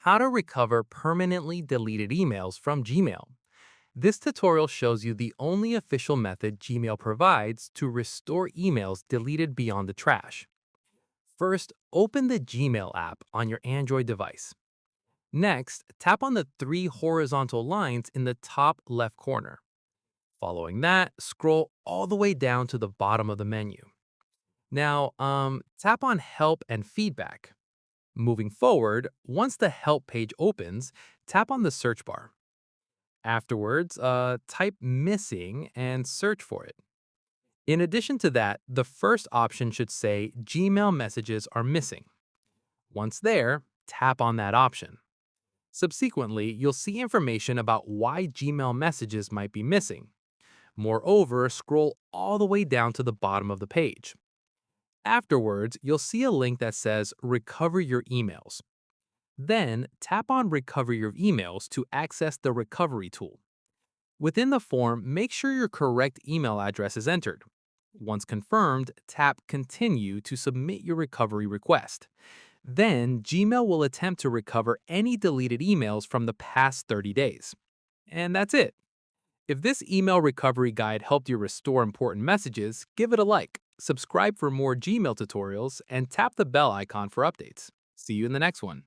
How to recover permanently deleted emails from Gmail. This tutorial shows you the only official method Gmail provides to restore emails deleted beyond the trash. First, open the Gmail app on your Android device. Next, tap on the three horizontal lines in the top left corner. Following that, scroll all the way down to the bottom of the menu. Now, tap on Help and Feedback. Moving forward, once the Help page opens, tap on the search bar. Afterwards, type missing and search for it. In addition to that, the first option should say Gmail messages are missing. Once there, tap on that option. Subsequently, you'll see information about why Gmail messages might be missing. Moreover, scroll all the way down to the bottom of the page. Afterwards, you'll see a link that says Recover Your Emails. Then, tap on Recover Your Emails to access the recovery tool. Within the form, make sure your correct email address is entered. Once confirmed, tap Continue to submit your recovery request. Then, Gmail will attempt to recover any deleted emails from the past 30 days. And that's it. If this email recovery guide helped you restore important messages, give it a like, subscribe for more Gmail tutorials, and tap the bell icon for updates. See you in the next one.